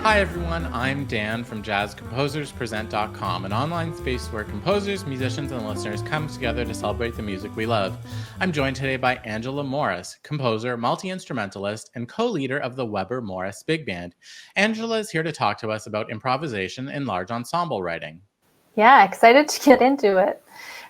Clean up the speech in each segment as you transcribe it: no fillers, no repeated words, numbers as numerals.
Hi everyone, I'm Dan from JazzComposersPresent.com, an online space where composers, musicians, and listeners come together to celebrate the music we love. I'm joined today by Angela Morris, composer, multi-instrumentalist, and co-leader of the Weber Morris Big Band. Angela is here to talk to us about improvisation in large ensemble writing. Yeah, excited to get into it.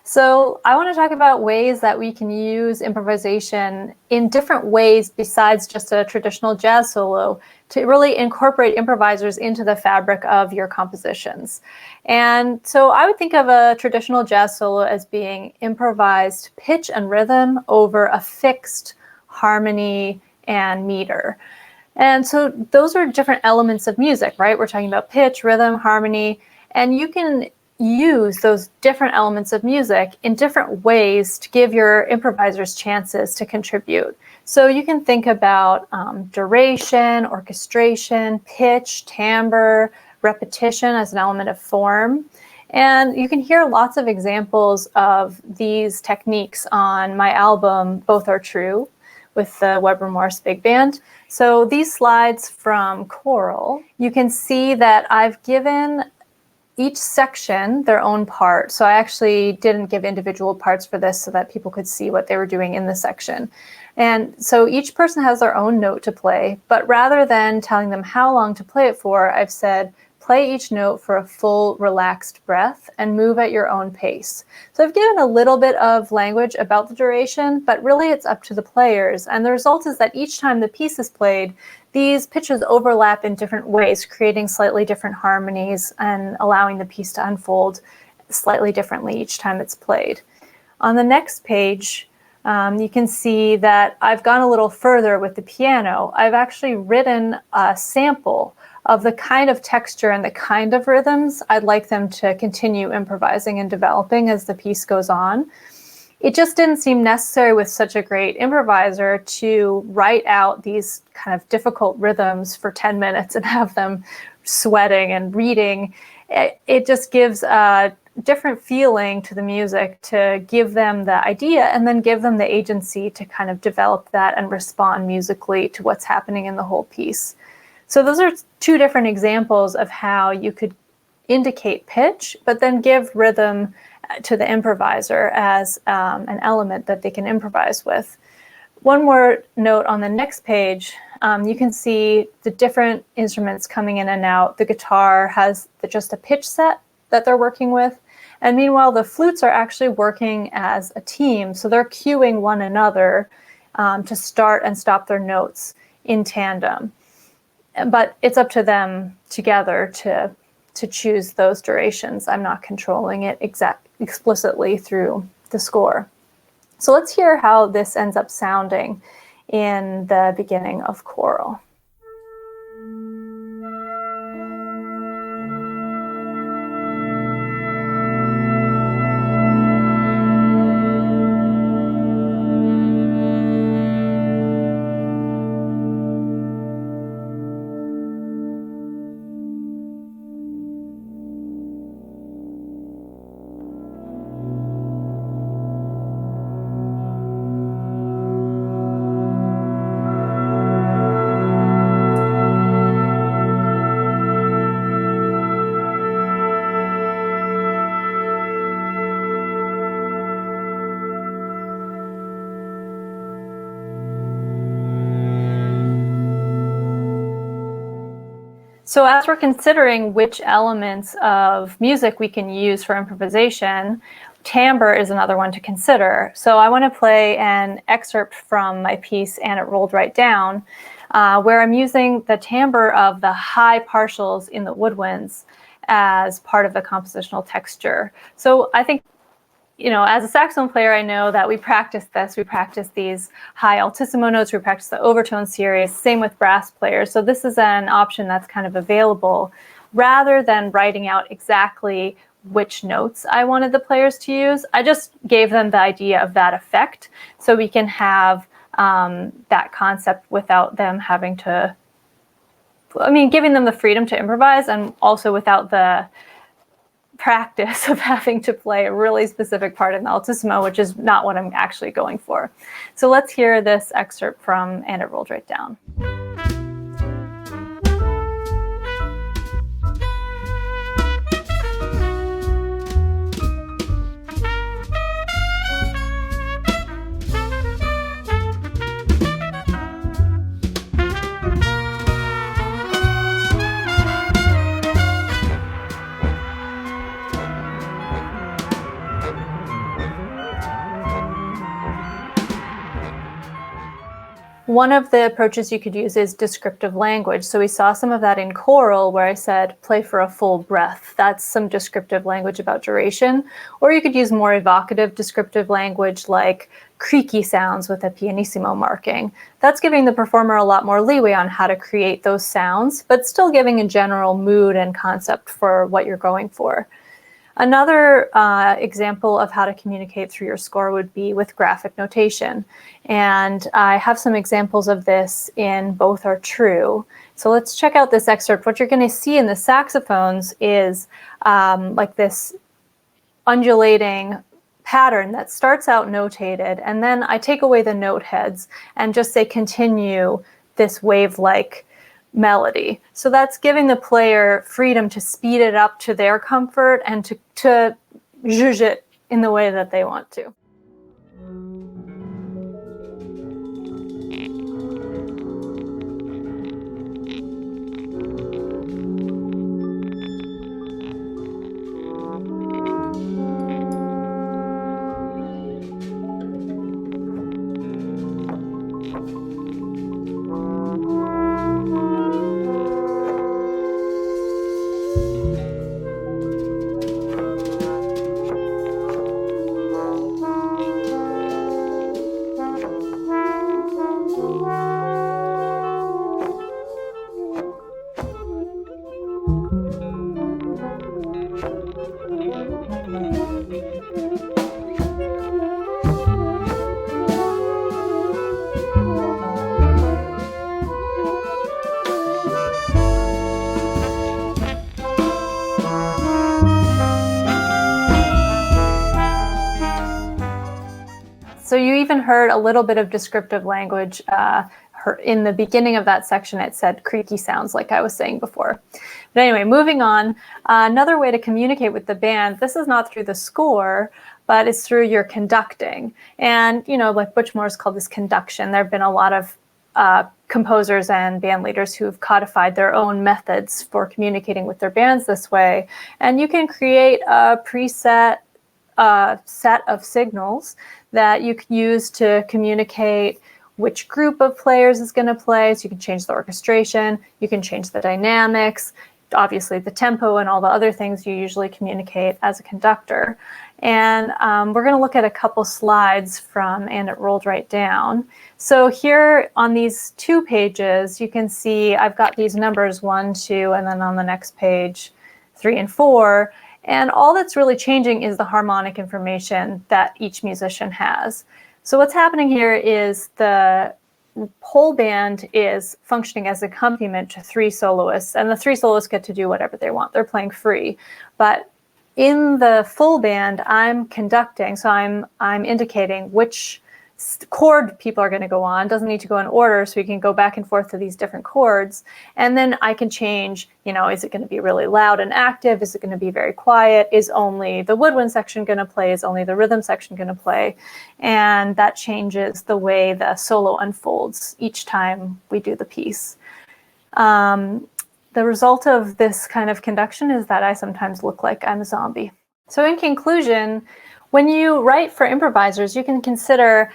So I want to talk about ways that we can use improvisation in different ways besides just a traditional jazz solo to really incorporate improvisers into the fabric of your compositions. And so I would think of a traditional jazz solo as being improvised pitch and rhythm over a fixed harmony and meter. And so those are different elements of music, right? We're talking about pitch, rhythm, harmony, and you can use those different elements of music in different ways to give your improvisers chances to contribute. So you can think about duration, orchestration, pitch, timbre, repetition as an element of form. And you can hear lots of examples of these techniques on my album, Both Are True, with the Weber Morris Big Band. So these slides from Choral, you can see that I've given each section their own part. So I actually didn't give individual parts for this so that people could see what they were doing in the section. And so each person has their own note to play, but rather than telling them how long to play it for, I've said, play each note for a full relaxed breath and move at your own pace. So I've given a little bit of language about the duration, but really it's up to the players. And the result is that each time the piece is played, these pitches overlap in different ways, creating slightly different harmonies and allowing the piece to unfold slightly differently each time it's played. On the next page, you can see that I've gone a little further with the piano. I've actually written a sample of the kind of texture and the kind of rhythms I'd like them to continue improvising and developing as the piece goes on. It just didn't seem necessary with such a great improviser to write out these kind of difficult rhythms for 10 minutes and have them sweating and reading. It just gives a different feeling to the music to give them the idea and then give them the agency to kind of develop that and respond musically to what's happening in the whole piece. So those are two different examples of how you could indicate pitch, but then give rhythm to the improviser as an element that they can improvise with. One more note on the next page, you can see the different instruments coming in and out. The guitar has just a pitch set that they're working with. And meanwhile, the flutes are actually working as a team. So they're cueing one another to start and stop their notes in tandem. But it's up to them together to choose those durations. I'm not controlling it explicitly through the score. So let's hear how this ends up sounding in the beginning of Choral. So as we're considering which elements of music we can use for improvisation, timbre is another one to consider. So I want to play an excerpt from my piece, And It Rolled Right Down, where I'm using the timbre of the high partials in the woodwinds as part of the compositional texture. So I think, you know, as a saxophone player, I know that we practice this. We practice these high altissimo notes. We practice the overtone series. Same with brass players. So this is an option that's kind of available. Rather than writing out exactly which notes I wanted the players to use, I just gave them the idea of that effect so we can have that concept without them having to, giving them the freedom to improvise and also without the practice of having to play a really specific part in the altissimo, which is not what I'm actually going for. So let's hear this excerpt from And It Rolled Right Down. One of the approaches you could use is descriptive language. So we saw some of that in choral where I said, play for a full breath. That's some descriptive language about duration. Or you could use more evocative descriptive language like creaky sounds with a pianissimo marking. That's giving the performer a lot more leeway on how to create those sounds, but still giving a general mood and concept for what you're going for. Another example of how to communicate through your score would be with graphic notation. And I have some examples of this in Both Are True. So let's check out this excerpt. What you're going to see in the saxophones is like this undulating pattern that starts out notated, and then I take away the note heads and just say continue this wave-like melody. So that's giving the player freedom to speed it up to their comfort and to zhuzh it in the way that they want to. So you even heard a little bit of descriptive language in the beginning of that section. It said creaky sounds, like I was saying before. But anyway, moving on, another way to communicate with the band, this is not through the score, but it's through your conducting. And, you know, like Butch Moore's called this conduction. There have been a lot of composers and band leaders who've codified their own methods for communicating with their bands this way. And you can create a preset set of signals that you can use to communicate which group of players is going to play. So you can change the orchestration, you can change the dynamics, obviously the tempo and all the other things you usually communicate as a conductor. And we're going to look at a couple slides from And It Rolled Right Down. So here on these 2 pages, you can see I've got these numbers 1, 2, and then on the next page 3 and 4. And all that's really changing is the harmonic information that each musician has. So what's happening here is the whole band is functioning as accompaniment to 3 soloists, and the 3 soloists get to do whatever they want. They're playing free. But in the full band, I'm conducting, so I'm indicating which chord people are going to go on. Doesn't need to go in order, so we can go back and forth to these different chords. And then I can change, you know, is it going to be really loud and active? Is it going to be very quiet? Is only the woodwind section going to play? Is only the rhythm section going to play? And that changes the way the solo unfolds each time we do the piece. The result of this kind of conduction is that I sometimes look like I'm a zombie. So in conclusion, when you write for improvisers, you can consider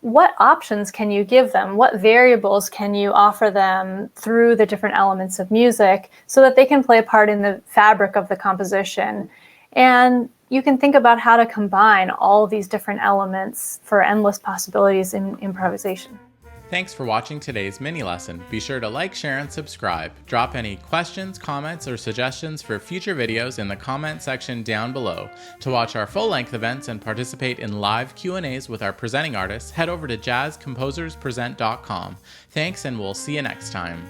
what options can you give them? What variables can you offer them through the different elements of music so that they can play a part in the fabric of the composition? And you can think about how to combine all these different elements for endless possibilities in improvisation. Thanks for watching today's mini lesson. Be sure to like, share, and subscribe. Drop any questions, comments, or suggestions for future videos in the comment section down below. To watch our full-length events and participate in live Q&As with our presenting artists, head over to jazzcomposerspresent.com. Thanks, and we'll see you next time.